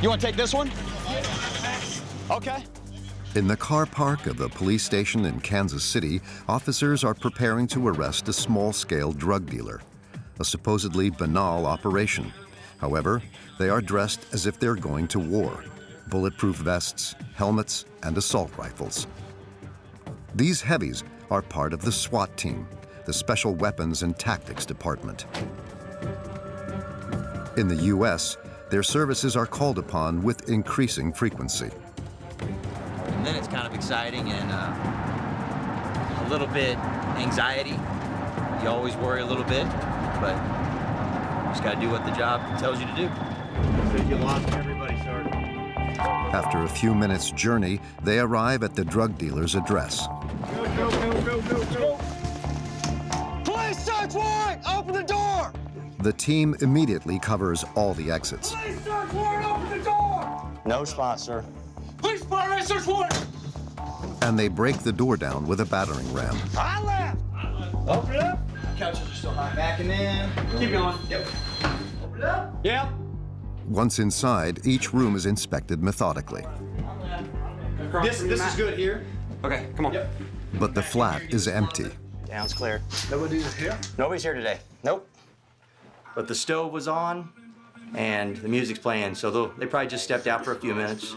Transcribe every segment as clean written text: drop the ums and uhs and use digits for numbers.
You want to take this one? Okay. In the car park of a police station in Kansas City, officers are preparing to arrest a small-scale drug dealer. A supposedly banal operation. However, they are dressed as if they're going to war. Bulletproof vests, helmets, and assault rifles. These heavies are part of the SWAT team, the Special Weapons and Tactics Department. In the U.S., their services are called upon with increasing frequency. And then it's kind of exciting and a little bit anxiety. You always worry a little bit, but you just got to do what the job tells you to do. You lost everybody, Sergeant. After a few minutes' journey, they arrive at the drug dealer's address. Go. Police search warrant! Open the door! The team immediately covers all the exits. Police search warrant! Open the door! No response, sir. Police fire search warrant! And they break the door down with a battering ram. I left! Open it up! Couches are still hot. Backing in. Keep going. Yep. Open it up! Yep. Once inside, each room is inspected methodically. This is good here. Okay, come on. Yep. But the flat is empty. Down's clear. Nobody's here? Nobody's here today. Nope. But the stove was on, and the music's playing, so they probably just stepped out for a few minutes.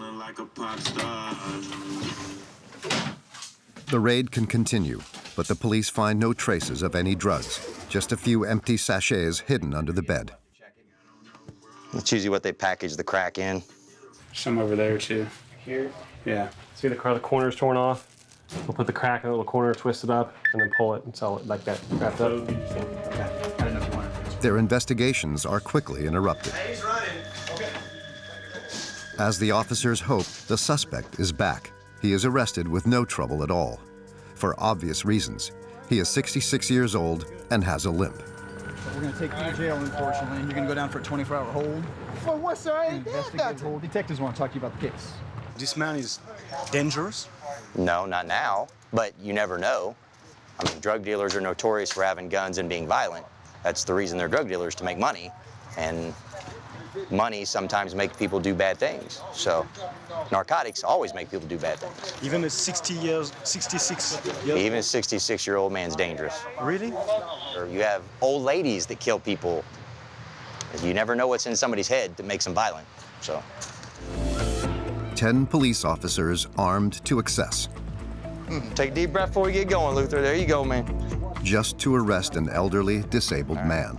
The raid can continue, but the police find no traces of any drugs, just a few empty sachets hidden under the bed. That's usually what they package the crack in. Some over there, too. Here? Yeah. See the corner's torn off? We'll put the crack in a little corner, twist it up, and then pull it and sell it like that, wrapped up. Okay. I don't know if you want it. Their investigations are quickly interrupted. He's running. Okay. As the officers hope, the suspect is back. He is arrested with no trouble at all. For obvious reasons. He is 66 years old and has a limp. We're going to take you to jail, unfortunately, and you're going to go down for a 24-hour hold. For what, sir? I ain't did that. Detectives want to talk to you about the case. This man is dangerous? No, not now, but you never know. I mean, drug dealers are notorious for having guns and being violent. That's the reason they're drug dealers, to make money. And money sometimes makes people do bad things. So narcotics always make people do bad things. Even a 66 years Even a 66-year-old man's dangerous. Really? Or you have old ladies that kill people. You never know what's in somebody's head that makes them violent, so. 10 police officers armed to excess. Take a deep breath before we get going, Luther. There you go, man. Just to arrest an elderly, disabled man.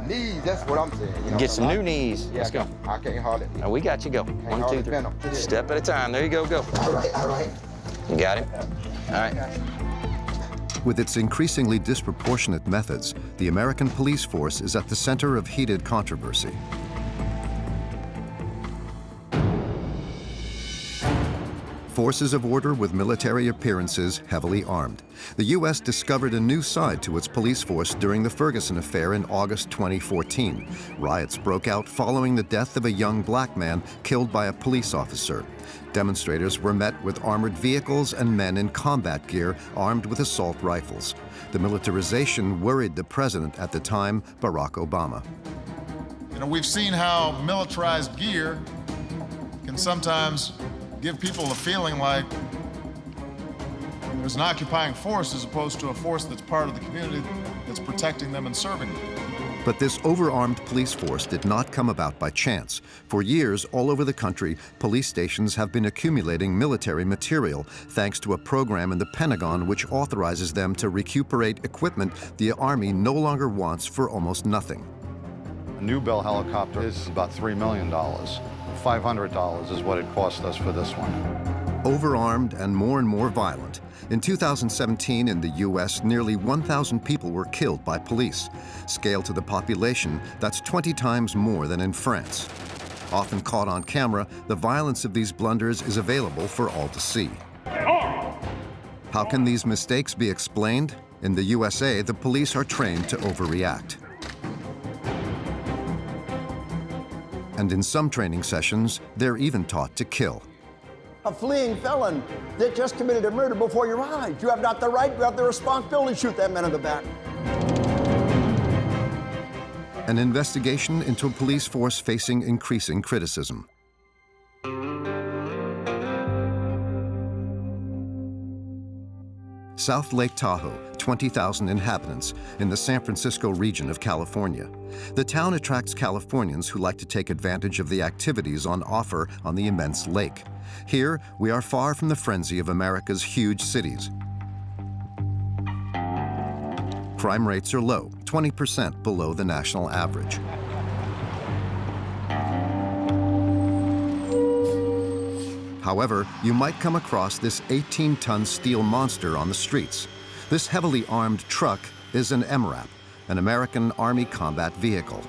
Knees, that's what I'm saying. You know, Get some new knees. Yeah, Let's go. I can't hardly. Now, we got you, go. One, two, three. Venom. Step at a time. There you go, go. All right. You got him? All right. With its increasingly disproportionate methods, the American police force is at the center of heated controversy. Forces of order with military appearances, heavily armed. The U.S. discovered a new side to its police force during the Ferguson affair in August 2014. Riots broke out following the death of a young black man killed by a police officer. Demonstrators were met with armored vehicles and men in combat gear armed with assault rifles. The militarization worried the president at the time, Barack Obama. You know, we've seen how militarized gear can sometimes give people a feeling like there's an occupying force as opposed to a force that's part of the community that's protecting them and serving them. But this overarmed police force did not come about by chance. For years, all over the country, police stations have been accumulating military material thanks to a program in the Pentagon which authorizes them to recuperate equipment the Army no longer wants for almost nothing. A new Bell helicopter is about $3 million. $500 is what it cost us for this one. Overarmed and more violent. In 2017 in the U.S., nearly 1,000 people were killed by police. Scaled to the population, that's 20 times more than in France. Often caught on camera, the violence of these blunders is available for all to see. How can these mistakes be explained? In the USA, the police are trained to overreact. And in some training sessions, they're even taught to kill. A fleeing felon that just committed a murder before your eyes. You have not the right, you have the responsibility to shoot that man in the back. An investigation into a police force facing increasing criticism. South Lake Tahoe, 20,000 inhabitants in the San Francisco region of California. The town attracts Californians who like to take advantage of the activities on offer on the immense lake. Here, we are far from the frenzy of America's huge cities. Crime rates are low, 20% below the national average. However, you might come across this 18-ton steel monster on the streets. This heavily armed truck is an MRAP, an American Army combat vehicle.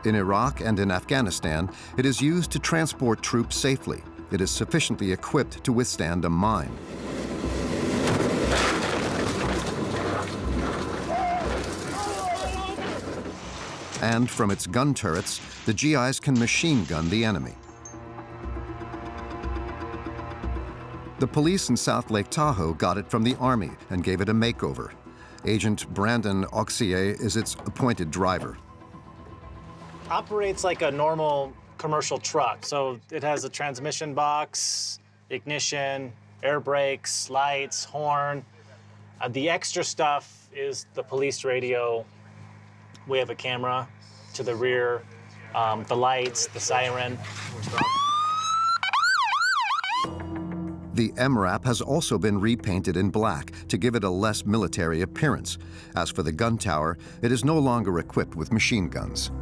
In Iraq and in Afghanistan, it is used to transport troops safely. It is sufficiently equipped to withstand a mine. And from its gun turrets, the GIs can machine gun the enemy. The police in South Lake Tahoe got it from the Army and gave it a makeover. Agent Brandon Auxier is its appointed driver. Operates like a normal commercial truck. So it has a transmission box, ignition, air brakes, lights, horn. The extra stuff is the police radio. We have a camera to the rear, the lights, the siren. The MRAP has also been repainted in black to give it a less military appearance. As for the gun tower, it is no longer equipped with machine guns.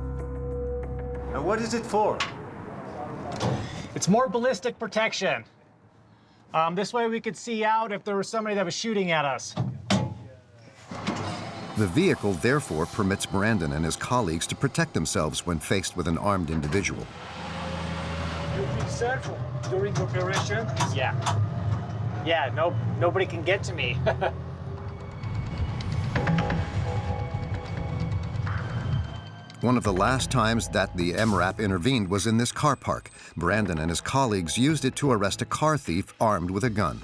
And what is it for? It's more ballistic protection. This way we could see out if there was somebody that was shooting at us. The vehicle therefore permits Brandon and his colleagues to protect themselves when faced with an armed individual. You feel safe during the operation? Yeah. Yeah, nobody can get to me. One of the last times that the MRAP intervened was in this car park. Brandon and his colleagues used it to arrest a car thief armed with a gun.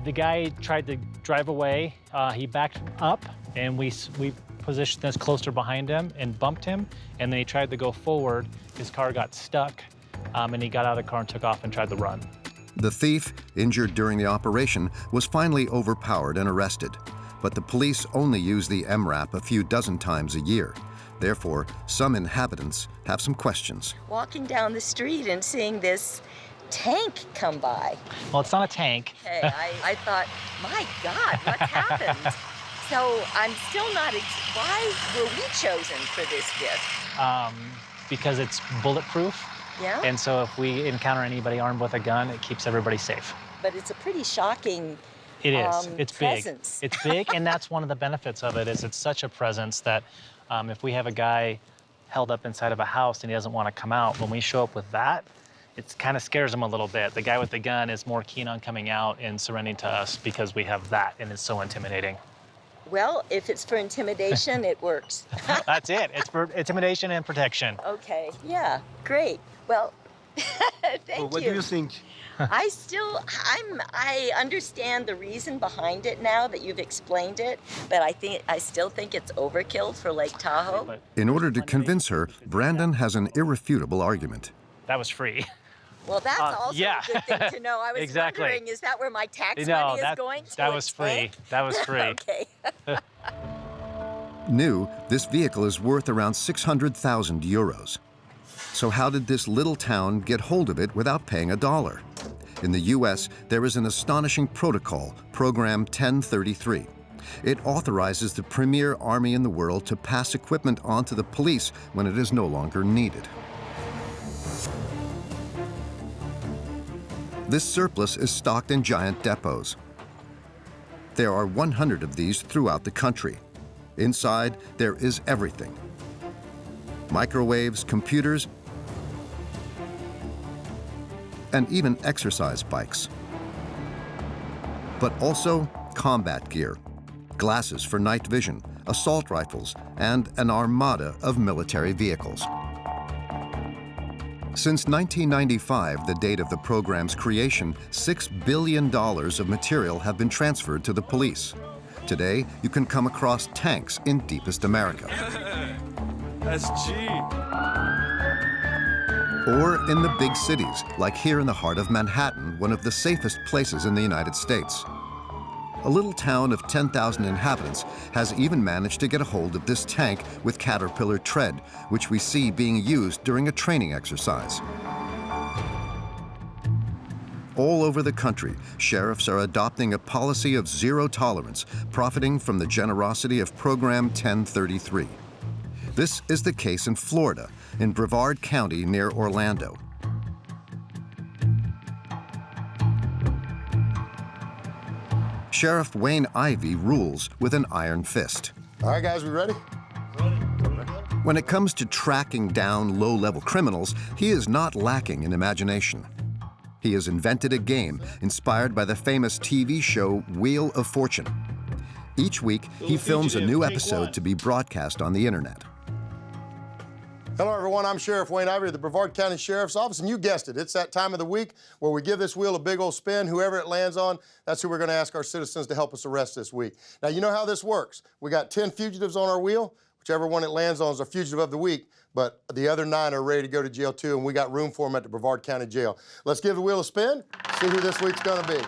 The guy tried to drive away. He backed up, and we positioned us closer behind him and bumped him. And then he tried to go forward. His car got stuck, and he got out of the car and took off and tried to run. The thief, injured during the operation, was finally overpowered and arrested. But the police only use the MRAP a few dozen times a year. Therefore, some inhabitants have some questions. Walking down the street and seeing this tank come by. Well, it's not a tank. Okay, I thought, my God, what happened? So I'm still not, why were we chosen for this gift? Because it's bulletproof. Yeah? And so if we encounter anybody armed with a gun, it keeps everybody safe. But it's a pretty shocking It is. It's presence. big. It's big, and that's one of the benefits of it, is it's such a presence that if we have a guy held up inside of a house and he doesn't want to come out, when we show up with that, it kind of scares him a little bit. The guy with the gun is more keen on coming out and surrendering to us because we have that, and it's so intimidating. Well, if it's for intimidation, it works. That's it. It's for intimidation and protection. Okay, yeah, great. Well, thank you. What do you think? I understand the reason behind it now that you've explained it, but I still think it's overkill for Lake Tahoe. In order to convince her, Brandon has an irrefutable argument. That was free. Well, that's also yeah. a good thing to know. I was Exactly. wondering, is that where my tax money is going to? That was free. That was free. Okay. New, this vehicle is worth around 600,000 euros. So how did this little town get hold of it without paying a dollar? In the US, there is an astonishing protocol, Program 1033. It authorizes the premier army in the world to pass equipment on to the police when it is no longer needed. This surplus is stocked in giant depots. There are 100 of these throughout the country. Inside, there is everything. Microwaves, computers, and even exercise bikes. But also combat gear, glasses for night vision, assault rifles, and an armada of military vehicles. Since 1995, the date of the program's creation, $6 billion of material have been transferred to the police. Today, you can come across tanks in deepest America. That's G. or in the big cities, like here in the heart of Manhattan, one of the safest places in the United States. A little town of 10,000 inhabitants has even managed to get a hold of this tank with Caterpillar tread, which we see being used during a training exercise. All over the country, sheriffs are adopting a policy of zero tolerance, profiting from the generosity of Program 1033. This is the case in Florida, in Brevard County near Orlando. Sheriff Wayne Ivey rules with an iron fist. All right, guys, we ready? When it comes to tracking down low-level criminals, he is not lacking in imagination. He has invented a game inspired by the famous TV show Wheel of Fortune. Each week, he films a new episode to be broadcast on the internet. Hello, everyone. I'm Sheriff Wayne Ivey of the Brevard County Sheriff's Office, and you guessed it. It's that time of the week where we give this wheel a big old spin. Whoever it lands on, that's who we're going to ask our citizens to help us arrest this week. Now, you know how this works. We got 10 fugitives on our wheel. Whichever one it lands on is our fugitive of the week, but the other 9 are ready to go to jail, too, and we got room for them at the Brevard County Jail. Let's give the wheel a spin, see who this week's going to be.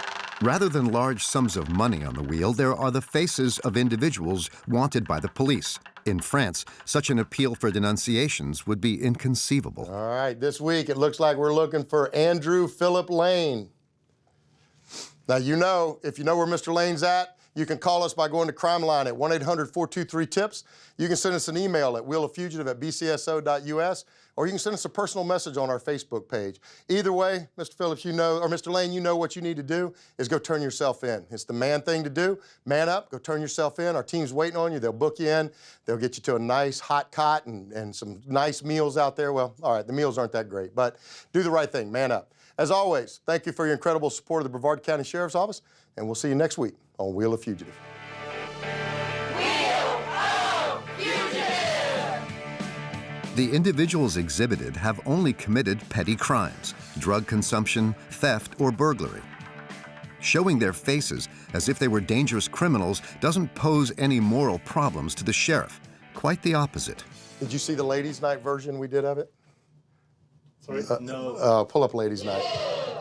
Rather than large sums of money on the wheel, there are the faces of individuals wanted by the police. In France, such an appeal for denunciations would be inconceivable. All right, this week it looks like we're looking for Andrew Philip Lane. Now, you know, if you know where Mr. Lane's at, you can call us by going to Crime Line at 1-800-423-TIPS. You can send us an email at wheeloffugitive@bcso.us, or you can send us a personal message on our Facebook page. Either way, Mr. Phillips, you know, or Mr. Lane, you know what you need to do is go turn yourself in. It's the man thing to do. Man up, go turn yourself in. Our team's waiting on you. They'll book you in. They'll get you to a nice hot cot and some nice meals out there. Well, all right, the meals aren't that great, but do the right thing, man up. As always, thank you for your incredible support of the Brevard County Sheriff's Office, and we'll see you next week on Wheel of Fugitive. The individuals exhibited have only committed petty crimes, drug consumption, theft, or burglary. Showing their faces as if they were dangerous criminals doesn't pose any moral problems to the sheriff. Quite the opposite. Did you see the ladies' night version we did of it? Sorry? No. Pull up ladies' night.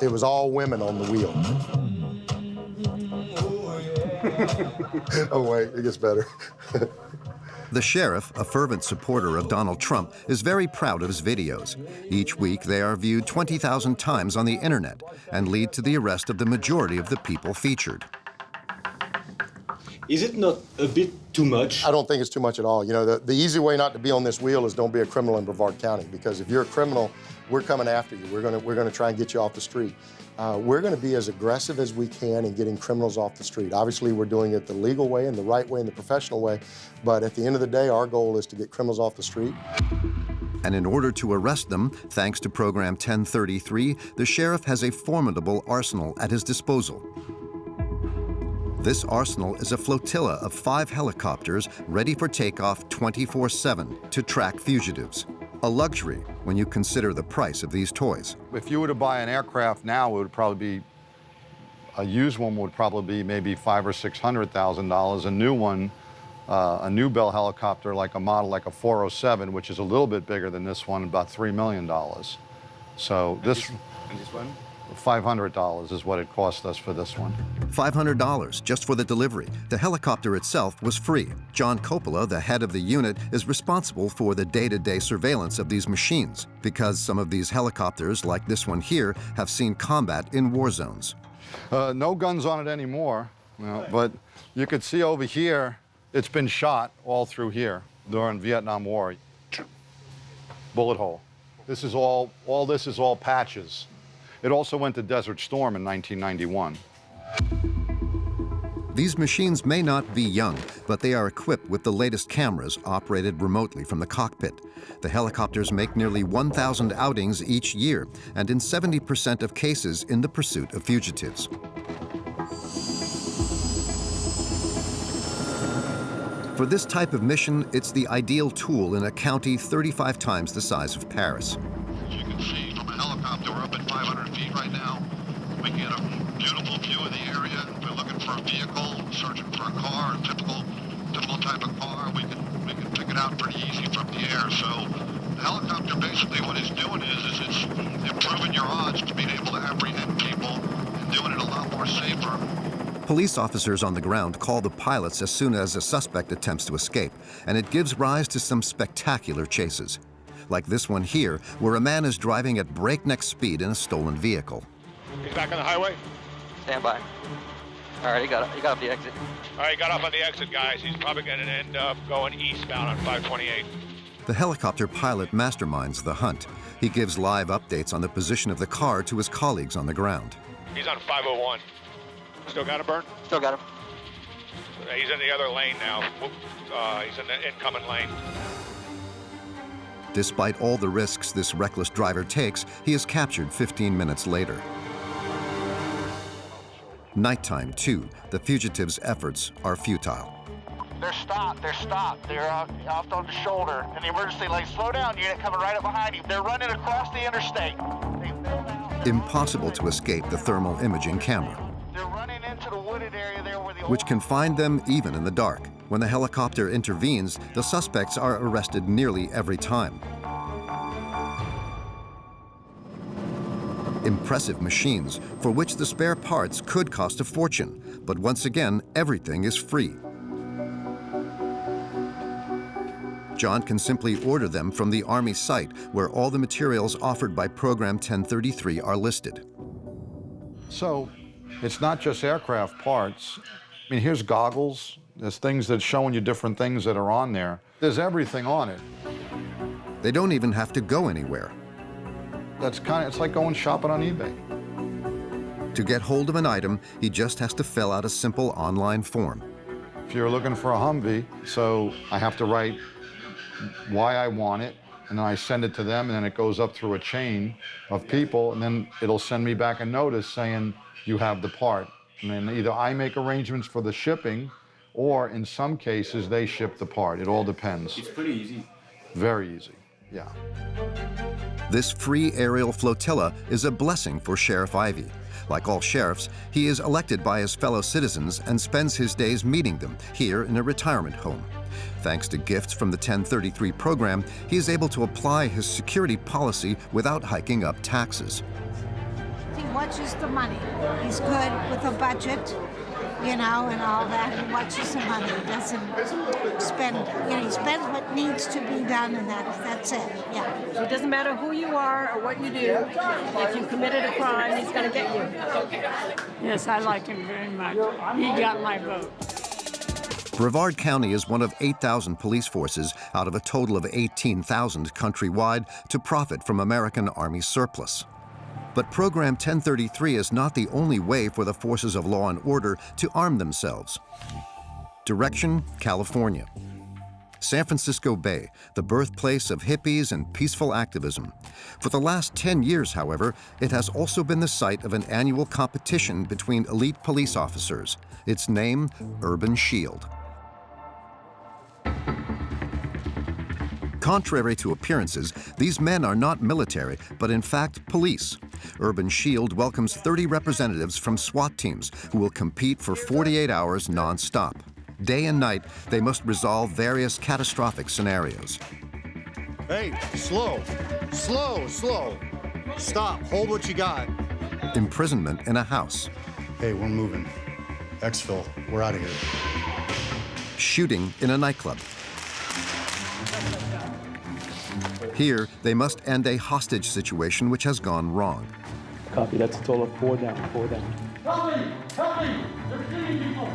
It was all women on the wheel. Oh, wait, it gets better. The sheriff, a fervent supporter of Donald Trump, is very proud of his videos. Each week, they are viewed 20,000 times on the internet and lead to the arrest of the majority of the people featured. Is it not a bit too much? I don't think it's too much at all. You know, the easy way not to be on this wheel is don't be a criminal in Brevard County, because if you're a criminal, we're coming after you. We're gonna try and get you off the street. We're gonna be as aggressive as we can in getting criminals off the street. Obviously, we're doing it the legal way and the right way and the professional way, but at the end of the day, our goal is to get criminals off the street. And in order to arrest them, thanks to Program 1033, the sheriff has a formidable arsenal at his disposal. This arsenal is a flotilla of 5 helicopters ready for takeoff 24/7 to track fugitives. A luxury when you consider the price of these toys. If you were to buy an aircraft now, it would probably be, a used one would probably be maybe $500,000 or $600,000. A new one, a new Bell helicopter, like a model like a 407, which is a little bit bigger than this one, about $3 million. So And this one? $500 is what it cost us for this one. $500 just for the delivery. The helicopter itself was free. John Coppola, the head of the unit, is responsible for the day-to-day surveillance of these machines, because some of these helicopters, like this one here, have seen combat in war zones. No guns on it anymore, you know, but you could see over here, it's been shot all through here during Vietnam War. Bullet hole. This is all this is all patches. It also went to Desert Storm in 1991. These machines may not be young, but they are equipped with the latest cameras operated remotely from the cockpit. The helicopters make nearly 1,000 outings each year, and in 70% of cases in the pursuit of fugitives. For this type of mission, it's the ideal tool in a county 35 times the size of Paris. As you can see from a helicopter, we're up at 500 feet right now. We get a beautiful view of the area. We're looking for a vehicle, searching for a car, a typical type of car. We can pick it out pretty easy from the air. So the helicopter basically what it's doing is it's your odds to being able to apprehend people and doing it a lot more safer. Police officers on the ground call the pilots as soon as a suspect attempts to escape, and it gives rise to some spectacular chases. Like this one here, where a man is driving at breakneck speed in a stolen vehicle. He's back on the highway? Stand by. All right, he got off the exit. All right, he got off on the exit, guys. He's probably going to end up going eastbound on 528. The helicopter pilot masterminds the hunt. He gives live updates on the position of the car to his colleagues on the ground. He's on 501. Still got him, Bern? Still got him. He's in the other lane now. He's in the incoming lane. Despite all the risks this reckless driver takes, he is captured 15 minutes later. Nighttime, too, the fugitives' efforts are futile. They're stopped. They're off on the shoulder. And the emergency lane, slow down unit coming right up behind you. They're running across the interstate. Impossible to escape the thermal imaging camera, They're running into the wooded area there where the which can find them even in the dark. When the helicopter intervenes, the suspects are arrested nearly every time. Impressive machines for which the spare parts could cost a fortune, but once again, everything is free. John can simply order them from the Army site, where all the materials offered by Program 1033 are listed. So it's not just aircraft parts. I mean, here's goggles. There's things that showing you different things that are on there. There's everything on it. They don't even have to go anywhere. It's like going shopping on eBay. To get hold of an item, he just has to fill out a simple online form. If you're looking for a Humvee, so I have to write why I want it, and then I send it to them, and then it goes up through a chain of people, and then it'll send me back a notice saying you have the part. And then either I make arrangements for the shipping, or in some cases, they ship the part. It all depends. It's pretty easy. Very easy, yeah. This free aerial flotilla is a blessing for Sheriff Ivey. Like all sheriffs, he is elected by his fellow citizens and spends his days meeting them here in a retirement home. Thanks to gifts from the 1033 program, he is able to apply his security policy without hiking up taxes. He watches the money. He's good with a budget, you know, and all that. He watches the money. He doesn't spend, you know, he spends what needs to be done, and that's it, yeah. So it doesn't matter who you are or what you do. If you committed a crime, he's going to get you. Yes, I like him very much. He got my vote. Brevard County is one of 8,000 police forces out of a total of 18,000 countrywide to profit from American Army surplus. But Program 1033 is not the only way for the forces of law and order to arm themselves. Direction, California. San Francisco Bay, the birthplace of hippies and peaceful activism. For the last 10 years, however, it has also been the site of an annual competition between elite police officers. Its name, Urban Shield. Contrary to appearances, these men are not military, but in fact police. Urban Shield welcomes 30 representatives from SWAT teams who will compete for 48 hours non-stop. Day and night, they must resolve various catastrophic scenarios. Hey, slow. Stop, hold what you got. Imprisonment in a house. Hey, we're moving. Exfil, we're out of here. Shooting in a nightclub. Here, they must end a hostage situation which has gone wrong. Copy, that's a total of 4 down, 4 down. Help me! They're shooting people!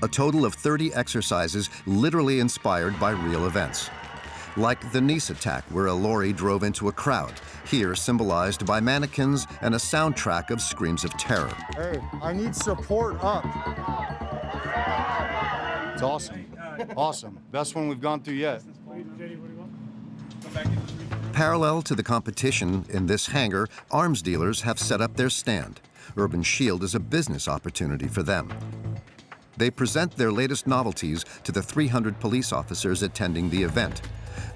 A total of 30 exercises literally inspired by real events. Like the Nice attack, where a lorry drove into a crowd, here symbolized by mannequins and a soundtrack of screams of terror. Hey, I need support up. It's awesome. Awesome. Best one we've gone through yet. Parallel to the competition, in this hangar, arms dealers have set up their stand. Urban Shield is a business opportunity for them. They present their latest novelties to the 300 police officers attending the event.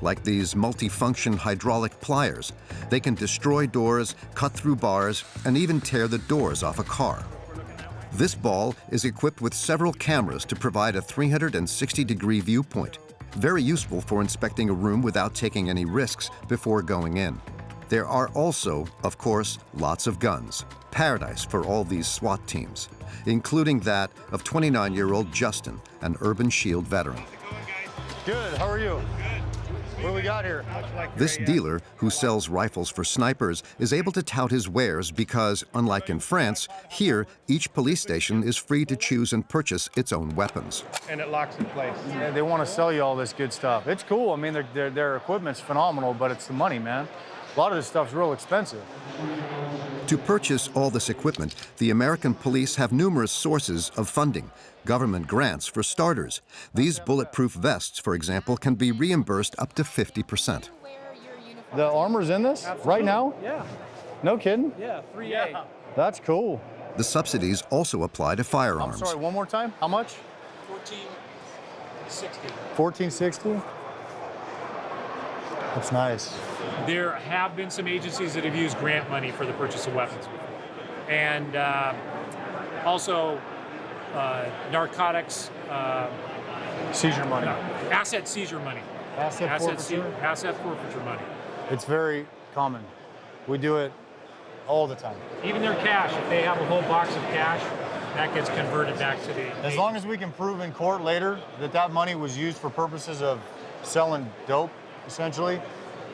Like these multifunction hydraulic pliers, they can destroy doors, cut through bars, and even tear the doors off a car. This ball is equipped with several cameras to provide a 360-degree viewpoint. very useful for inspecting a room without taking any risks before going in. There are also, of course, lots of guns. Paradise for all these SWAT teams, including that of 29-year-old Justin, an Urban Shield veteran. Good, how are you? What do we got here? This dealer, who sells rifles for snipers, is able to tout his wares because, unlike in France, here each police station is free to choose and purchase its own weapons. And it locks in place. Yeah, they want to sell you all this good stuff. It's cool. I mean, their equipment's phenomenal, but it's the money, man. A lot of this stuff's real expensive. To purchase all this equipment, the American police have numerous sources of funding. Government grants, for starters. These bulletproof vests, for example, can be reimbursed up to 50%. The armor's in this? Absolutely. Right now? Yeah. No kidding? Yeah, 3A. Yeah. That's cool. The subsidies also apply to firearms. I'm sorry, one more time? How much? $14.60. $14.60? That's nice. There have been some agencies that have used grant money for the purchase of weapons. And also narcotics. Seizure money. Asset seizure money. Asset forfeiture? Asset forfeiture money. It's very common. We do it all the time. Even their cash, if they have a whole box of cash, that gets converted back to the... As long as we can prove in court later that that money was used for purposes of selling dope, essentially,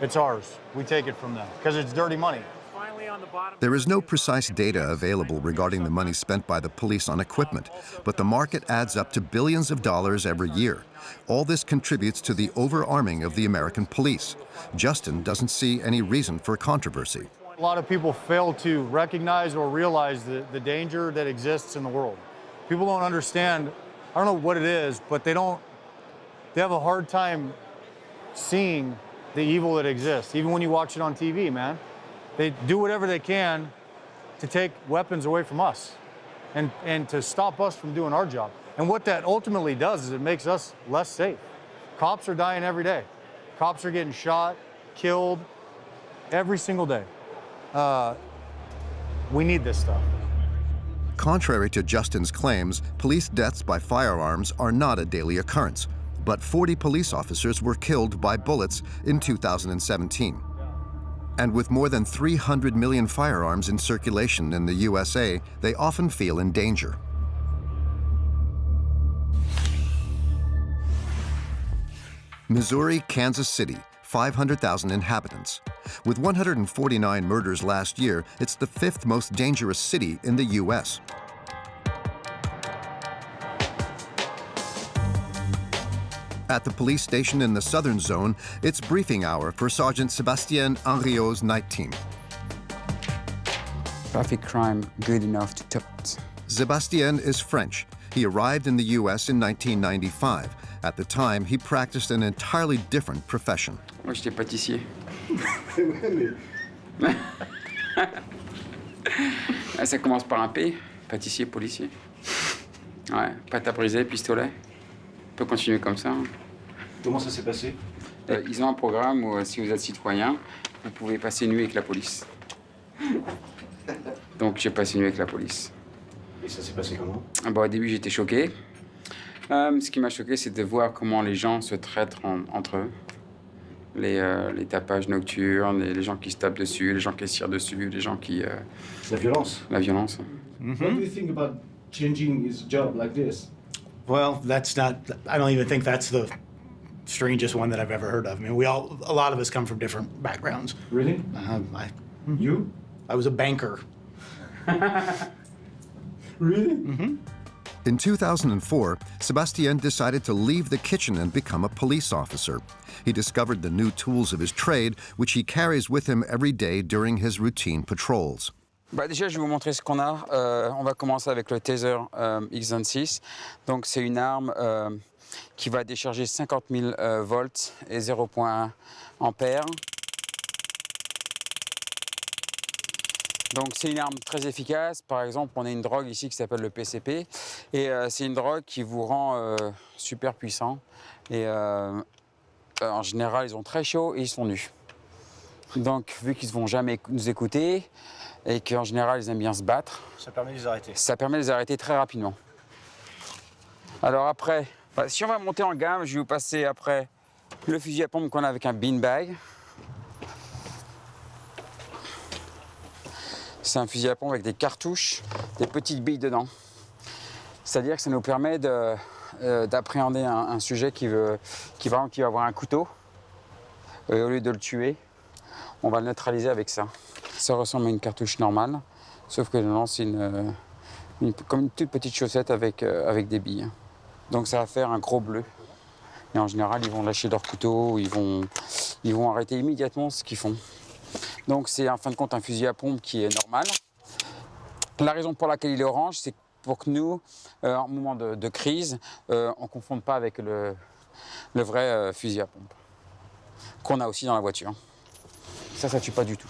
it's ours. We take it from them because it's dirty money. There is no precise data available regarding the money spent by the police on equipment, but the market adds up to billions of dollars every year. All this contributes to the overarming of the American police. Justin doesn't see any reason for controversy. A lot of people fail to recognize or realize the danger that exists in the world. People don't understand, I don't know what it is, but they have a hard time seeing the evil that exists, even when you watch it on TV, man. They do whatever they can to take weapons away from us and to stop us from doing our job. And what that ultimately does is it makes us less safe. Cops are dying every day. Cops are getting shot, killed every single day. We need this stuff. Contrary to Justin's claims, police deaths by firearms are not a daily occurrence, but 40 police officers were killed by bullets in 2017. And with more than 300 million firearms in circulation in the USA, they often feel in danger. Missouri, Kansas City, 500,000 inhabitants. With 149 murders last year, it's the 5th most dangerous city in the US. At the police station in the southern zone, it's briefing hour for Sergeant Sébastien Henriot's night team. Traffic crime good enough to top it. Sébastien is French. He arrived in the US in 1995. At the time, he practiced an entirely different profession. Moi, j'étais pâtissier. Ça commence par un P, pâtissier, policier. Ouais, pâte à briser, pistolet. On peut continuer comme ça. Comment ça s'est passé? Ils ont un programme où, si vous êtes citoyen, vous pouvez passer une nuit avec la police. Donc, j'ai passé une nuit avec la police. Et ça s'est passé comment? Bon, au début, j'étais choqué. Ce qui m'a choqué, c'est de voir comment les gens se traitent entre eux. Les tapages nocturnes, les gens qui se tapent dessus, les gens qui se tirent dessus, les gens qui... La violence? La violence. What do you think about changing his job like this? Well, that's not, I don't even think that's the strangest one that I've ever heard of. I mean, a lot of us come from different backgrounds. Really? You? I was a banker. Really? Mm-hmm. In 2004, Sébastien decided to leave the kitchen and become a police officer. He discovered the new tools of his trade, which he carries with him every day during his routine patrols. Bah déjà, je vais vous montrer ce qu'on a. On va commencer avec le taser X26. Donc, c'est une arme qui va décharger 50 000 volts et 0,1 ampères. Donc, c'est une arme très efficace. Par exemple, on a une drogue ici qui s'appelle le PCP. Et c'est une drogue qui vous rend super puissant. Et en général, ils ont très chaud et ils sont nus. Donc, vu qu'ils ne vont jamais nous écouter, et qu'en général, ils aiment bien se battre. Ça permet de les arrêter. Ça permet de les arrêter très rapidement. Alors après, Bah, si on va monter en gamme, je vais vous passer après le fusil à pompe qu'on a avec un beanbag. C'est un fusil à pompe avec des cartouches, des petites billes dedans. C'est-à-dire que ça nous permet d'appréhender un sujet qui va avoir un couteau. Au lieu de le tuer, on va le neutraliser avec ça. Ça ressemble à une cartouche normale, sauf que dedans c'est comme une toute petite chaussette avec des billes. Donc ça va faire un gros bleu. Et en général, ils vont lâcher leur couteau, ils vont arrêter immédiatement ce qu'ils font. Donc c'est en fin de compte un fusil à pompe qui est normal. La raison pour laquelle il est orange, c'est pour que nous, en moment de crise, on ne confonde pas avec le vrai fusil à pompe qu'on a aussi dans la voiture. Ça tue pas du tout.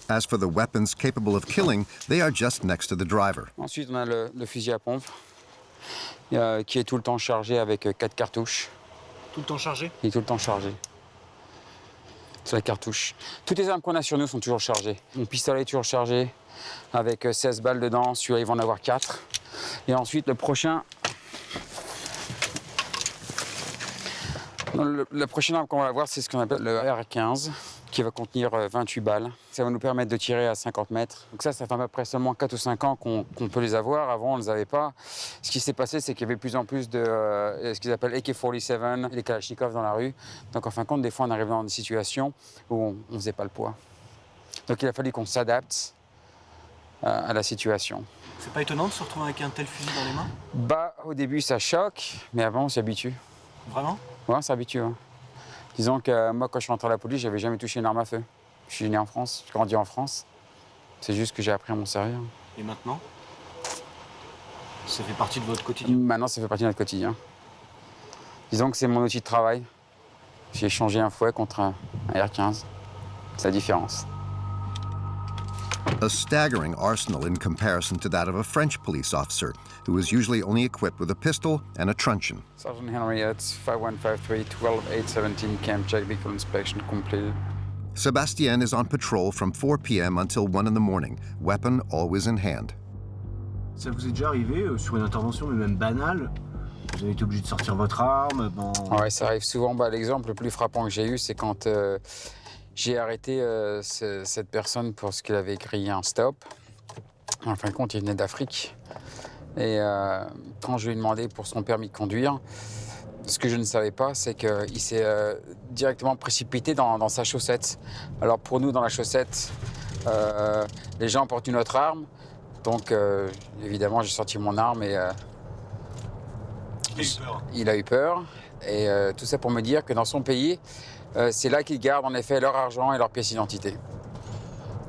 As for the weapons capable of killing, they are just next to the driver. Ensuite, on a le fusil à pompe qui est tout le temps chargé avec 4 cartouches. Tout le temps chargé? Il est tout le temps chargé. C'est la cartouche. Toutes les armes qu'on a sur nous sont toujours chargées. Mon pistolet est toujours chargé avec 16 balles dedans. Celui-là, il va en avoir 4. Et ensuite, le prochain arme qu'on va avoir, c'est ce qu'on appelle le R15, qui va contenir 28 balles. Ça va nous permettre de tirer à 50 mètres. Donc ça fait à peu près seulement 4 ou 5 ans qu'on peut les avoir. Avant, on ne les avait pas. Ce qui s'est passé, c'est qu'il y avait de plus en plus de ce qu'ils appellent AK-47, les Kalachnikov dans la rue. Donc en fin de compte, des fois, on arrivait dans des situations où on ne faisait pas le poids. Donc il a fallu qu'on s'adapte à la situation. C'est pas étonnant de se retrouver avec un tel fusil dans les mains? Bah, au début, ça choque, mais avant, on s'y habitue. Vraiment? Ouais, on s'habitue. Ouais. Disons que moi, quand je suis rentré à la police, j'avais jamais touché une arme à feu. Je suis né en France, j'ai grandi en France. C'est juste que j'ai appris à m'en servir. Et maintenant? Ça fait partie de votre quotidien? Maintenant, ça fait partie de notre quotidien. Disons que c'est mon outil de travail. J'ai échangé un fouet contre un R15. C'est la différence. A staggering arsenal in comparison to that of a French police officer, who is usually only equipped with a pistol and a truncheon. Sergeant Henry, it's 5153-12-817, camp check, vehicle inspection completed. Sebastien is on patrol from 4 p.m. until 1 in the morning, weapon always in hand. Ça vous est déjà arrivé, sur une intervention, mais même banale, vous avez été obligé de sortir votre arme? Ouais, ça arrive souvent. L'exemple le plus frappant que j'ai eu, c'est quand j'ai arrêté cette personne parce qu'il avait grillé un stop. En fin de compte, il venait d'Afrique. Et quand je lui ai demandé pour son permis de conduire, ce que je ne savais pas, c'est qu'il s'est directement précipité dans sa chaussette. Alors pour nous, dans la chaussette, les gens portent une autre arme. Donc évidemment, j'ai sorti mon arme et il a eu peur. Et tout ça pour me dire que dans son pays, c'est là qu'ils gardent en effet leur argent et leurs pièces d'identité.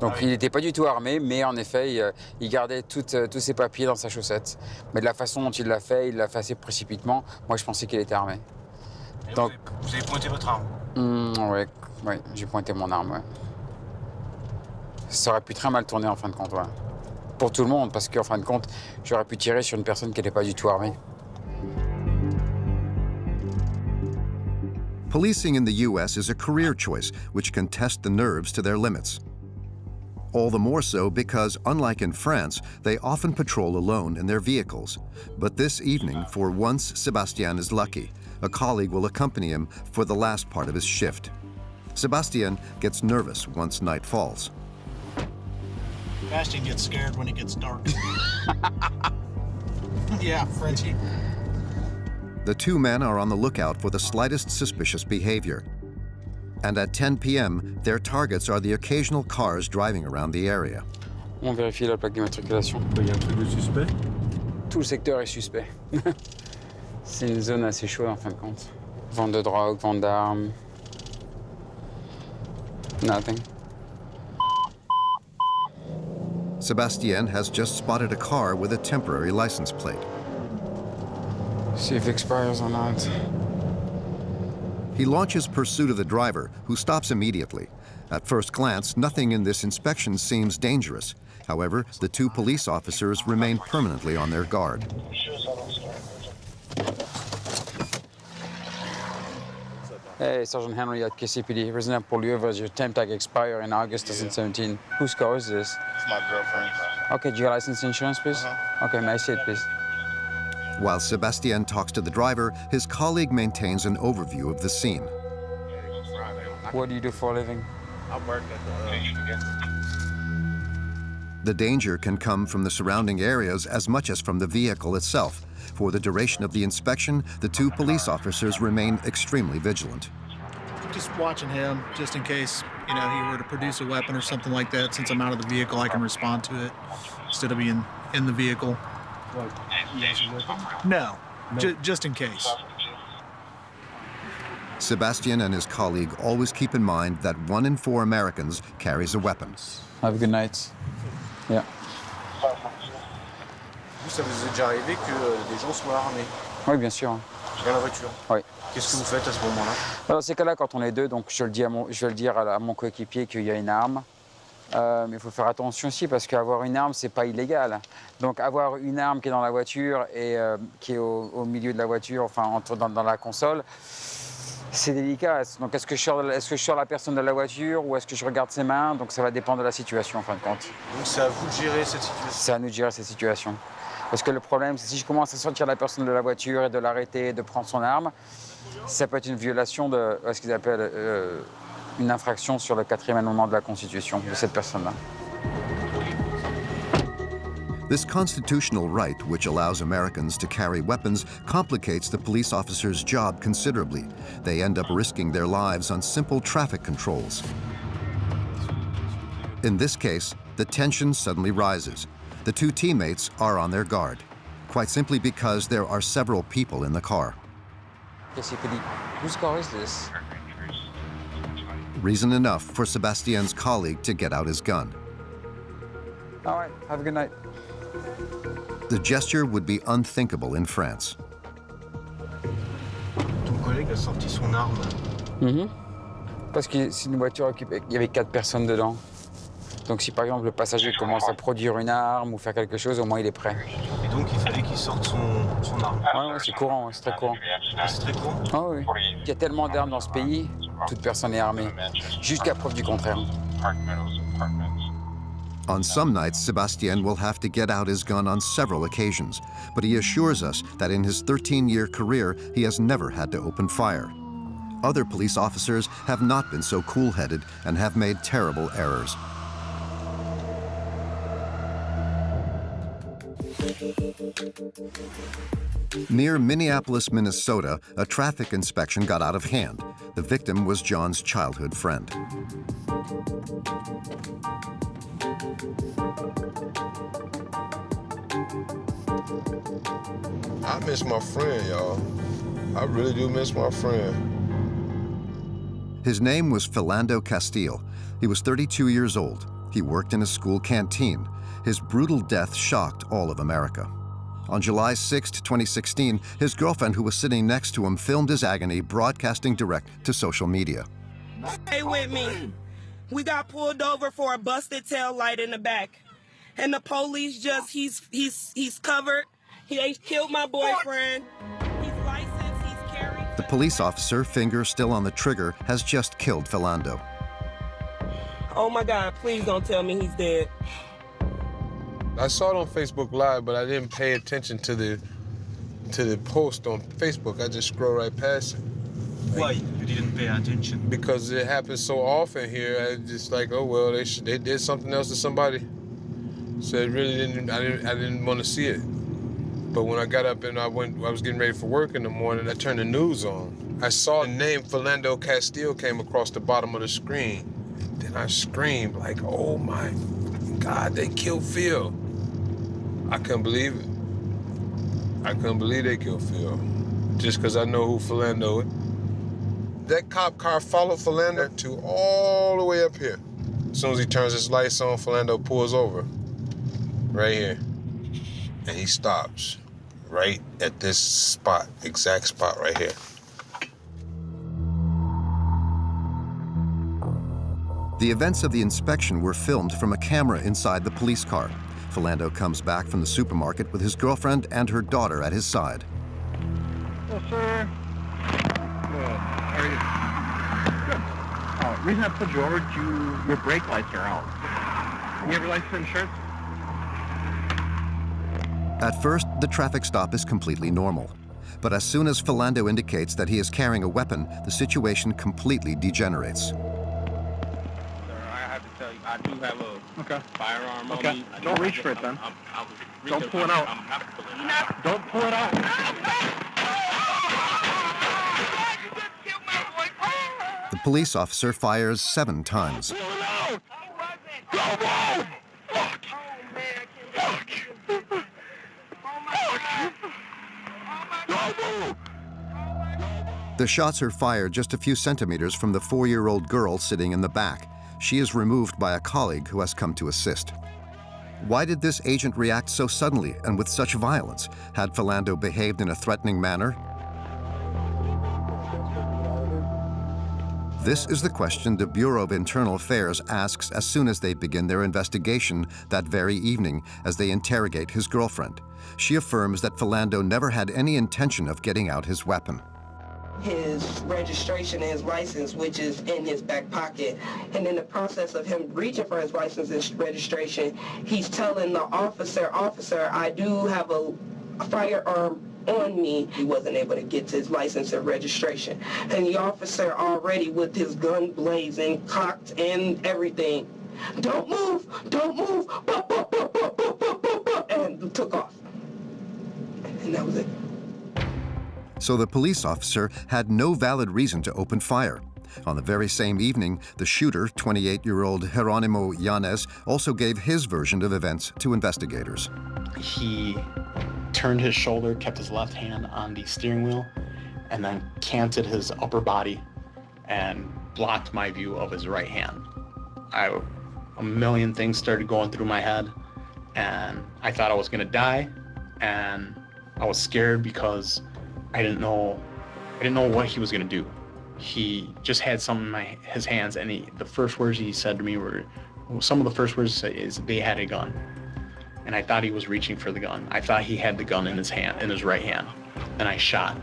Donc il n'était pas du tout armé, mais en effet, il gardait tous ses papiers dans sa chaussette. Mais de la façon dont il l'a fait assez précipitamment. Moi, je pensais qu'il était armé. Donc, vous avez pointé votre arme? Oui, j'ai pointé mon arme, ouais. Ça aurait pu très mal tourner en fin de compte, ouais. Pour tout le monde, parce qu'en fin de compte, j'aurais pu tirer sur une personne qui n'était pas du tout armée. Policing in the U.S. is a career choice which can test the nerves to their limits. All the more so because, unlike in France, they often patrol alone in their vehicles. But this evening, for once Sebastien is lucky, a colleague will accompany him for the last part of his shift. Sebastien gets nervous once night falls. Sebastian gets scared when it gets dark. Yeah, Frenchie. The two men are on the lookout for the slightest suspicious behavior. And at 10 p.m., their targets are the occasional cars driving around the area. On vérifie la plaque d'immatriculation. Il y a un truc de suspect? Tout le secteur est suspect. C'est une zone assez chaude en fin de compte. Vente de drogue, vente d'armes. Nothing. Sebastien has just spotted a car with a temporary license plate. See if it expires or not. He launches pursuit of the driver, who stops immediately. At first glance, nothing in this inspection seems dangerous. However, the two police officers remain permanently on their guard. Hey, Sergeant Henry at KCPD. Resident pour lieu was your temp tag expire in August 2017. Whose car is this? It's my girlfriend's. Okay, do you have license insurance, please? Okay, may I see it, please? While Sebastien talks to the driver, his colleague maintains an overview of the scene. What do you do for a living? I work at The danger can come from the surrounding areas as much as from the vehicle itself. For the duration of the inspection, the two police officers remain extremely vigilant. Just watching him, just in case, he were to produce a weapon or something like that. Since I'm out of the vehicle, I can respond to it instead of being in the vehicle. No, just in case. Sebastien and his colleague always keep in mind that 1 in 4 Americans carries a weapon. Have a good night. Yeah. Vous, ça vous est déjà arrivé que des gens soient armés? Oui, bien sûr. Dans la voiture? Oui. Qu'est-ce que vous faites à ce moment-là? Dans ces cas-là, quand on est deux, donc je vais le dire à mon coéquipier qu'il y a une arme. Mais il faut faire attention aussi parce qu'avoir une arme, c'est pas illégal. Donc avoir une arme qui est dans la voiture et qui est au milieu de la voiture, enfin dans la console, c'est délicat. Donc est-ce que je sors la personne de la voiture ou est-ce que je regarde ses mains? Donc ça va dépendre de la situation en fin de compte. Donc c'est à vous de gérer cette situation? C'est à nous de gérer cette situation. Parce que le problème, c'est si je commence à sortir la personne de la voiture et de l'arrêter, de prendre son arme, ça peut être une violation de ce qu'ils appellent une infraction sur le 4e amendement de la Constitution de cette personne-là. This constitutional right, which allows Americans to carry weapons, complicates the police officers' job considerably. They end up risking their lives on simple traffic controls. In this case, the tension suddenly rises. The two teammates are on their guard, quite simply because there are several people in the car. Whose car is this? Reason enough for Sebastien's colleague to get out his gun. All right, have a good night. The gesture would be unthinkable in France. Ton collègue a sorti son arme. Parce que c'est une voiture occupée, il y avait 4 personnes dedans. Donc si par exemple le passager commence à produire une arme ou faire quelque chose, au moins il est prêt. Et donc il fallait qu'il sorte son arme. Ouais, c'est courant, c'est très courant. C'est très courant? Ah oui. Il y a tellement d'armes dans ce pays, toute personne est armée, jusqu'à preuve du contraire. On some nights, Sebastien will have to get out his gun on several occasions, but he assures us that in his 13-year career, he has never had to open fire. Other police officers have not been so cool-headed and have made terrible errors. Near Minneapolis, Minnesota, a traffic inspection got out of hand. The victim was John's childhood friend. I miss my friend, y'all. I really do miss my friend. His name was Philando Castile. He was 32 years old. He worked in a school canteen. His brutal death shocked all of America. On July 6, 2016, his girlfriend, who was sitting next to him, filmed his agony, broadcasting direct to social media. Stay with me. We got pulled over for a busted tail light in the back. And the police he's covered. He killed my boyfriend. He's licensed, he's carried. The police officer, finger still on the trigger, has just killed Philando. Oh my God, please don't tell me he's dead. I saw it on Facebook Live, but I didn't pay attention to the post on Facebook. I just scrolled right past it. Why you didn't pay attention? Because it happens so often here. I just like, oh well, they did something else to somebody. So it really I didn't want to see it. But when I got up and I was getting ready for work in the morning, I turned the news on. I saw the name Philando Castile came across the bottom of the screen. Then I screamed like, oh my God, they killed Phil. I couldn't believe it. I couldn't believe they killed Phil. Just because I know who Philando is. That cop car followed Philando to all the way up here. As soon as he turns his lights on, Philando pulls over. Right here. And he stops right at this spot, exact spot right here. The events of the inspection were filmed from a camera inside the police car. Philando comes back from the supermarket with his girlfriend and her daughter at his side. Yes, sir. Good. How are you? Good. Reason I pulled you over, your brake lights are out. You have your license and insurance? At first, the traffic stop is completely normal. But as soon as Philando indicates that he is carrying a weapon, the situation completely degenerates. I have to tell you, I do have a firearm on me. Don't reach for it then. Don't pull it out. Don't pull it out. The police officer fires 7 times. The shots are fired just a few centimeters from the 4-year-old girl sitting in the back. She is removed by a colleague who has come to assist. Why did this agent react so suddenly and with such violence? Had Philando behaved in a threatening manner? This is the question the Bureau of Internal Affairs asks as soon as they begin their investigation that very evening as they interrogate his girlfriend. She affirms that Philando never had any intention of getting out his weapon. His registration and his license, which is in his back pocket. And in the process of him reaching for his license and registration, he's telling the officer, I do have a firearm on me. He wasn't able to get to his license and registration. And the officer already with his gun blazing, cocked and everything, don't move, and took off. And that was it. So the police officer had no valid reason to open fire. On the very same evening, the shooter, 28-year-old Geronimo Yanez, also gave his version of events to investigators. He turned his shoulder, kept his left hand on the steering wheel, and then canted his upper body and blocked my view of his right hand. A million things started going through my head, and I thought I was gonna die, and I was scared because I didn't know what he was gonna do. He just had something in his hands, and the first words he said to me were, some of the first words is they had a gun. And I thought he was reaching for the gun. I thought he had the gun in his hand, in his right hand. And I shot.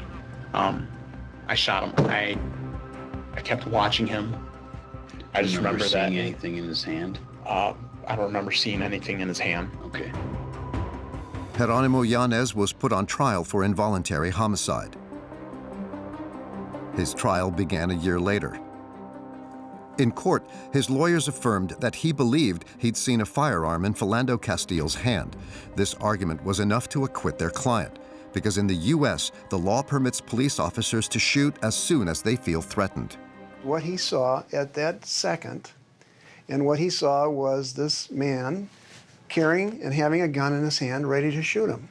I shot him. I kept watching him. I just remember that. Seeing anything in his hand? I don't remember seeing anything in his hand. Okay. Geronimo Yanez was put on trial for involuntary homicide. His trial began a year later. In court, his lawyers affirmed that he believed he'd seen a firearm in Philando Castile's hand. This argument was enough to acquit their client, because in the U.S., the law permits police officers to shoot as soon as they feel threatened. What he saw at that second, and what he saw was this man carrying and having a gun in his hand ready to shoot him.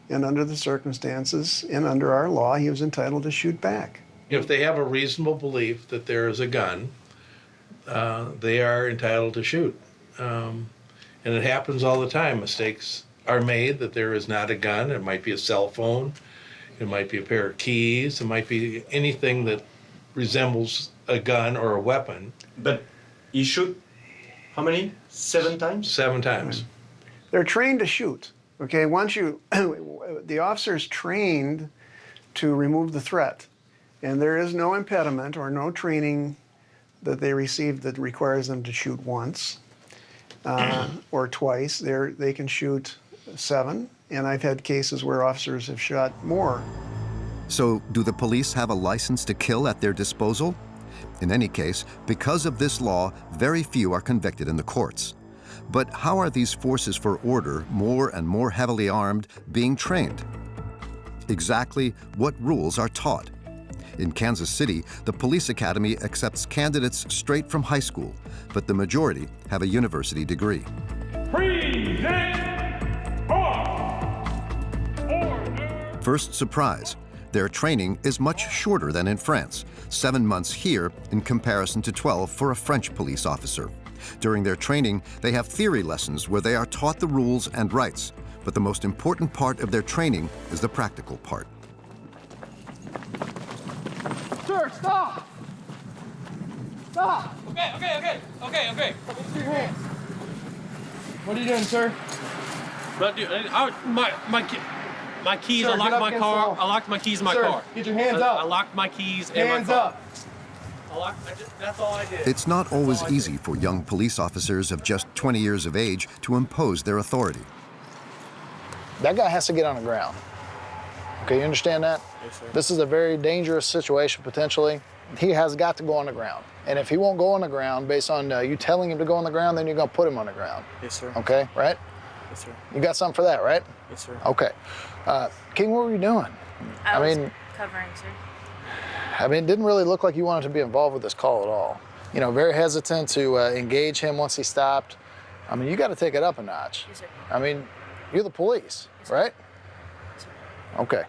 And under the circumstances and under our law, he was entitled to shoot back. If they have a reasonable belief that there is a gun, they are entitled to shoot. And it happens all the time. Mistakes are made that there is not a gun. It might be a cell phone. It might be a pair of keys. It might be anything that resembles a gun or a weapon. But you shoot how many? 7 times? 7 times. They're trained to shoot. Okay, once the officer's trained to remove the threat, and there is no impediment or no training that they receive that requires them to shoot once or twice. They can shoot 7, and I've had cases where officers have shot more. So, do the police have a license to kill at their disposal? In any case, because of this law, very few are convicted in the courts. But how are these forces for order, more and more heavily armed, being trained? Exactly what rules are taught? In Kansas City, the police academy accepts candidates straight from high school, but the majority have a university degree. First surprise, their training is much shorter than in France, 7 months here in comparison to 12 for a French police officer. During their training, they have theory lessons where they are taught the rules and rights, but the most important part of their training is the practical part. Sir, stop! Stop! Okay. Raise your hands. What are you doing, sir? But my keys, Sir, I locked my car. against the I locked my keys in my Sir, car. get your hands up. I locked my keys in Hands my car. up. That's all I did. It's not always easy for young police officers of just 20 years of age to impose their authority. That guy has to get on the ground. Okay, you understand that? Yes, sir. This is a very dangerous situation, potentially. He has got to go on the ground. And if he won't go on the ground based on you telling him to go on the ground, then you're gonna put him on the ground. Yes, sir. Okay, right? Yes, sir. You got something for that, right? Yes, sir. Okay. King, what were you doing? I was mean, covering, sir. I mean, it didn't really look like you wanted to be involved with this call at all. You know, very hesitant to engage him once he stopped. I mean, you got to take it up a notch. Yes, sir. I mean, you're the police, Yes, sir. right? Yes, sir. Okay.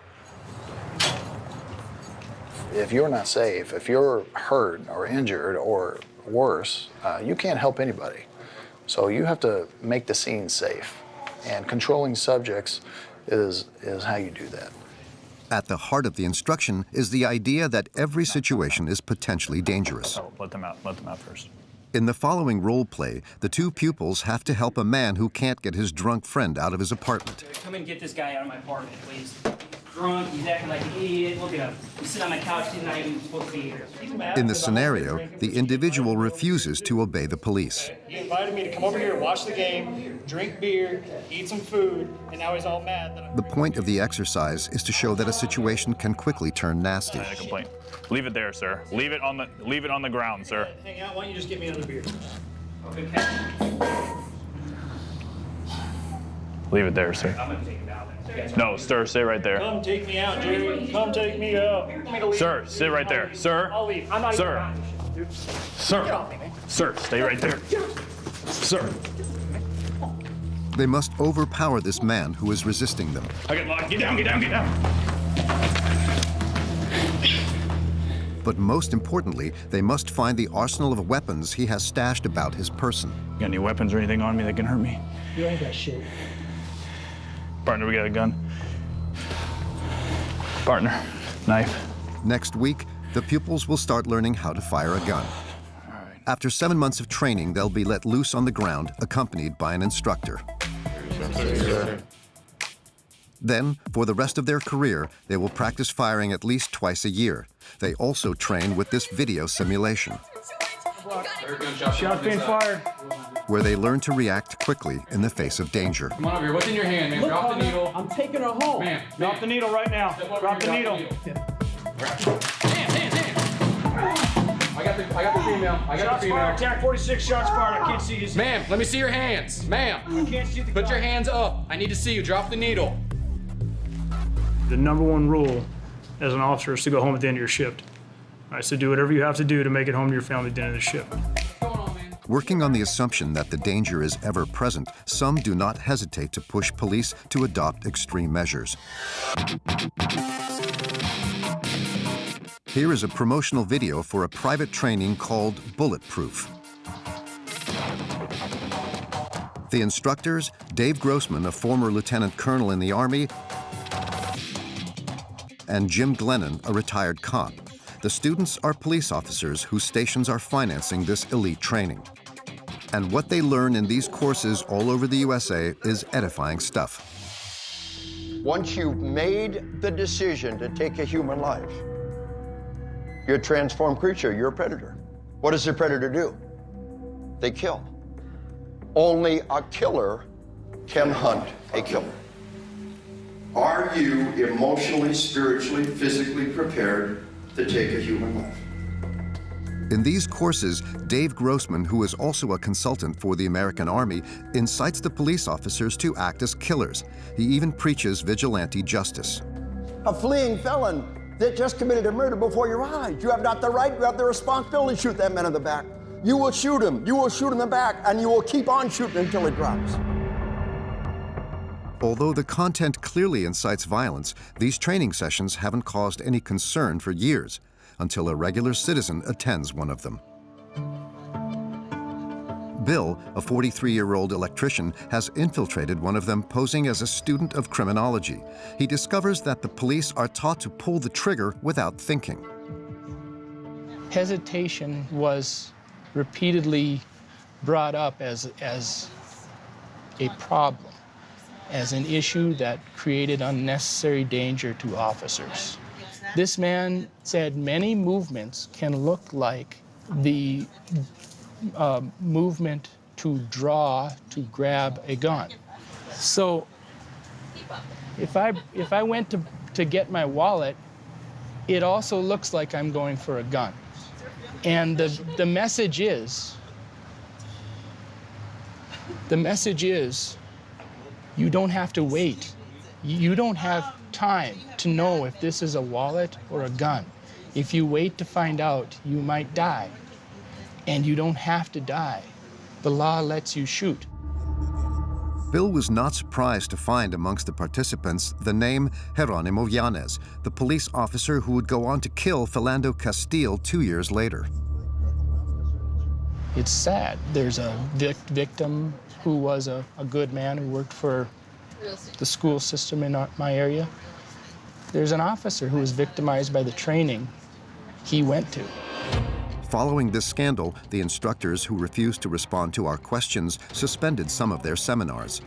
If you're not safe, if you're hurt or injured or worse, you can't help anybody. So you have to make the scene safe. And controlling subjects is how you do that. At the heart of the instruction is the idea that every situation is potentially dangerous. Oh, let them out first. In the following role play, the two pupils have to help a man who can't get his drunk friend out of his apartment. Come and get this guy out of my apartment, please. He's drunk, he's acting like an idiot. Look at him. He's sitting on my couch, he's not even supposed to be here. In the scenario, the individual refuses to obey the police. He invited me to come over here, watch the game, drink beer, eat some food, and now he's all mad that I'm... The point of the exercise is to show that a situation can quickly turn nasty. A complaint. Leave it there, sir. Leave it on the ground, sir. Hang out, why don't you just get me another beer? Okay. Leave it there, sir. I'm gonna take him out. No, sir, stay right there. Come take me out, Jerry. Come take me out. Sir, sit right there. Sir. I'll leave. I'm not Sir. even Sir. Get off me, man. Sir, stay right there. Sir. They must overpower this man who is resisting them. I get locked. Get down, get down, get down. But most importantly, they must find the arsenal of weapons he has stashed about his person. Got any weapons or anything on me that can hurt me? You ain't got shit. Partner, we got a gun. Partner, knife. Next week, the pupils will start learning how to fire a gun. After 7 months of training, they'll be let loose on the ground, accompanied by an instructor. Then, for the rest of their career, they will practice firing at least twice a year. They also train with this video simulation, Shot being fired. where they learn to react quickly in the face of danger. Come on over here. What's in your hand, man? Drop the needle. I'm taking her home. Man, Drop the needle right now. Drop the needle. I got the female. I got Shots the female. fired. Attack 46. Shots fired. I can't see you. Ma'am, let me see your hands. Ma'am. I can't see the Put your guy. hands up. I need to see you. Drop the needle. The #1 rule as an officer is to go home at the end of your shift. All right, so do whatever you have to do to make it home to your family at the end of the shift. Working on the assumption that the danger is ever present, some do not hesitate to push police to adopt extreme measures. Here is a promotional video for a private training called Bulletproof. The instructors, Dave Grossman, a former lieutenant colonel in the Army, and Jim Glennon, a retired cop. The students are police officers whose stations are financing this elite training. And what they learn in these courses all over the USA is edifying stuff. Once you've made the decision to take a human life, you're a transformed creature, you're a predator. What does a predator do? They kill. Only a killer can hunt a killer. Are you emotionally, spiritually, physically prepared to take a human life? In these courses, Dave Grossman, who is also a consultant for the American Army, incites the police officers to act as killers. He even preaches vigilante justice. A fleeing felon that just committed a murder before your eyes. You have not the right, you have the responsibility to shoot that man in the back. You will shoot him in the back, and you will keep on shooting until it drops. Although the content clearly incites violence, these training sessions haven't caused any concern for years, until a regular citizen attends one of them. Bill, a 43-year-old electrician, has infiltrated one of them posing as a student of criminology. He discovers that the police are taught to pull the trigger without thinking. Hesitation was repeatedly brought up as a problem, as an issue that created unnecessary danger to officers. This man said many movements can look like the movement to draw to grab a gun. So If I went to get my wallet, it also looks like I'm going for a gun. And the message is, you don't have to wait. You don't have time to know if this is a wallet or a gun. If you wait to find out, you might die. And you don't have to die. The law lets you shoot. Bill was not surprised to find amongst the participants the name Jerónimo Yanez, the police officer who would go on to kill Philando Castile 2 years later. It's sad. There's a victim who was a good man who worked for the school system in my area. There's an officer who was victimized by the training he went to. Following this scandal, the instructors who refused to respond to our questions suspended some of their seminars.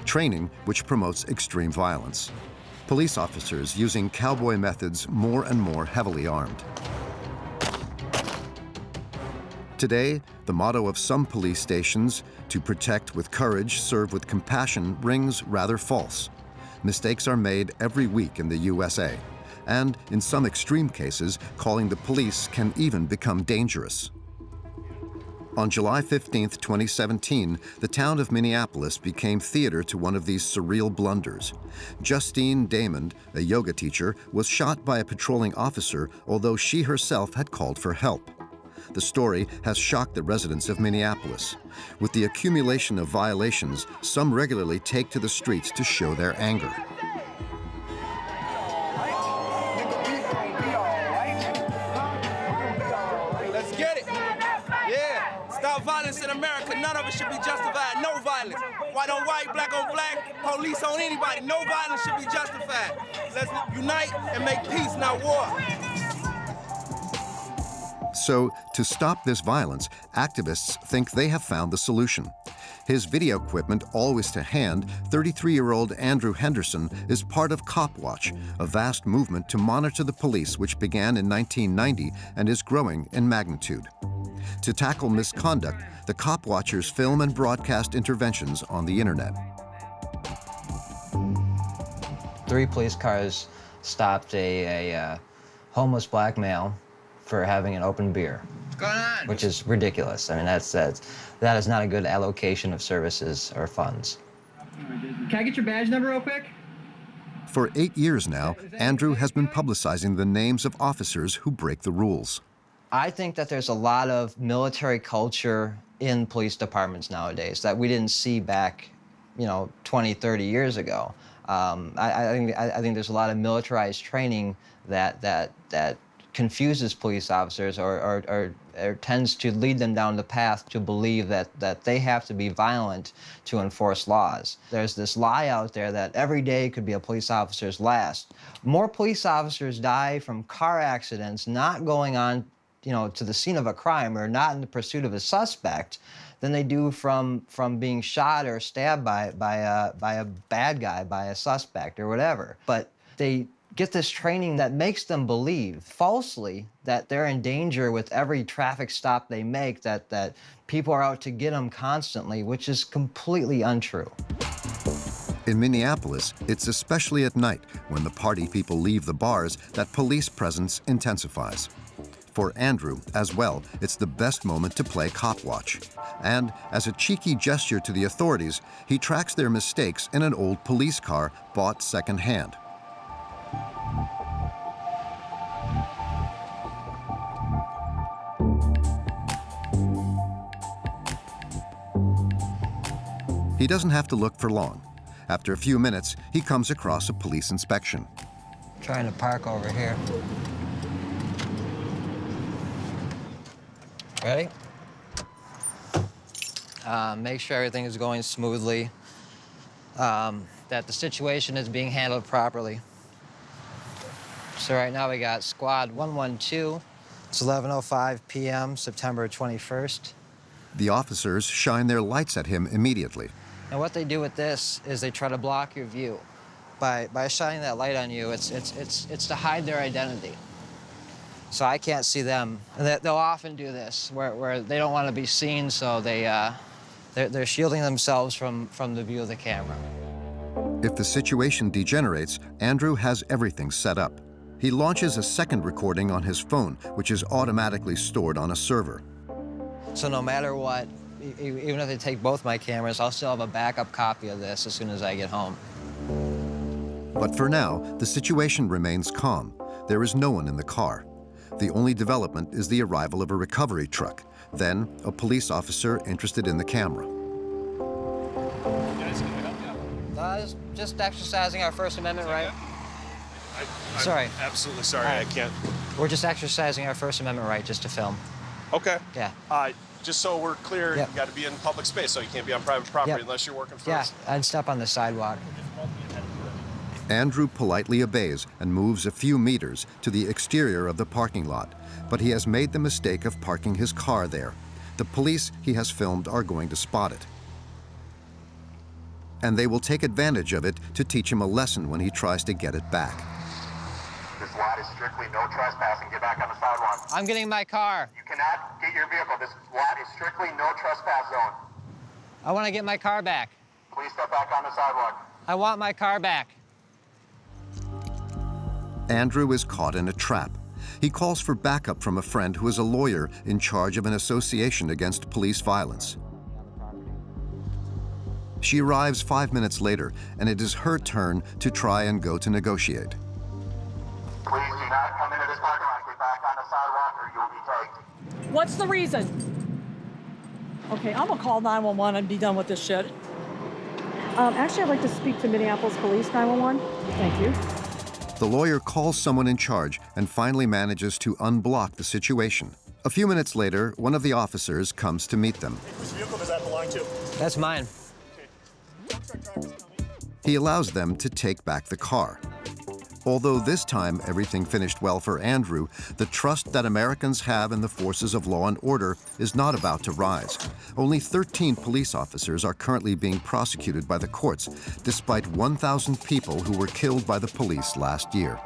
Training which promotes extreme violence. Police officers using cowboy methods more and more heavily armed. Today, the motto of some police stations, to protect with courage, serve with compassion, rings rather false. Mistakes are made every week in the USA. And in some extreme cases, calling the police can even become dangerous. On July 15, 2017, the town of Minneapolis became theater to one of these surreal blunders. Justine Damond, a yoga teacher, was shot by a patrolling officer, although she herself had called for help. The story has shocked the residents of Minneapolis. With the accumulation of violations, some regularly take to the streets to show their anger. Violence in America, none of it should be justified. No violence. White on white, black on black, police on anybody. No violence should be justified. Let's unite and make peace, not war. So, to stop this violence, activists think they have found the solution. His video equipment always to hand, 33-year-old Andrew Henderson is part of Copwatch, a vast movement to monitor the police which began in 1990 and is growing in magnitude. To tackle misconduct, the Copwatchers film and broadcast interventions on the internet. 3 police cars stopped a homeless black male for having an open beer, which is ridiculous. I mean, that is not a good allocation of services or funds. Can I get your badge number real quick? For 8 years now, Andrew has been publicizing the names of officers who break the rules. I think that there's a lot of military culture in police departments nowadays that we didn't see back, 20, 30 years ago. I think there's a lot of militarized training that confuses police officers or tends to lead them down the path to believe that they have to be violent to enforce laws. There's this lie out there that every day could be a police officer's last. More police officers die from car accidents not going on to the scene of a crime or not in the pursuit of a suspect than they do from being shot or stabbed by a bad guy, by a suspect or whatever. But they get this training that makes them believe falsely that they're in danger with every traffic stop they make, that people are out to get them constantly, which is completely untrue. In Minneapolis, it's especially at night, when the party people leave the bars, that police presence intensifies. For Andrew, as well, it's the best moment to play Copwatch. And as a cheeky gesture to the authorities, he tracks their mistakes in an old police car bought secondhand. He doesn't have to look for long. After a few minutes, he comes across a police inspection. Trying to park over here. Ready? Make sure everything is going smoothly, that the situation is being handled properly. So right now we got squad 112. It's 11:05 p.m., September 21st. The officers shine their lights at him immediately. And what they do with this is they try to block your view. By shining that light on you, it's to hide their identity. So I can't see them. And they'll often do this, where they don't want to be seen, so they're shielding themselves from the view of the camera. If the situation degenerates, Andrew has everything set up. He launches a second recording on his phone, which is automatically stored on a server. So no matter what, even if they take both my cameras, I'll still have a backup copy of this as soon as I get home. But for now, the situation remains calm. There is no one in the car. The only development is the arrival of a recovery truck, then a police officer interested in the camera. Just exercising our First Amendment right. I'm absolutely sorry, I can't. We're just exercising our First Amendment right just to film. Okay. Yeah. Just so we're clear, Yep. you got to be in public space, so you can't be on private property Yep. unless you're working for Yeah, us. I'd step on the sidewalk. Andrew politely obeys and moves a few meters to the exterior of the parking lot, but he has made the mistake of parking his car there. The police he has filmed are going to spot it. And they will take advantage of it to teach him a lesson when he tries to get it back. This lot is strictly no trespassing. Get back on the sidewalk. I'm getting my car. You cannot get your vehicle. This lot is strictly no trespass zone. I want to get my car back. Please step back on the sidewalk. I want my car back. Andrew is caught in a trap. He calls for backup from a friend who is a lawyer in charge of an association against police violence. She arrives 5 minutes later, and it is her turn to try and go to negotiate. Please do not come into this parking lot. Get back on the sidewalk or you will be tagged. What's the reason? Okay, I'm gonna call 911 and be done with this shit. Actually, I'd like to speak to Minneapolis Police 911. Thank you. The lawyer calls someone in charge and finally manages to unblock the situation. A few minutes later, one of the officers comes to meet them. Whose vehicle does that belong to? That's mine. He allows them to take back the car. Although this time everything finished well for Andrew, the trust that Americans have in the forces of law and order is not about to rise. Only 13 police officers are currently being prosecuted by the courts, despite 1,000 people who were killed by the police last year.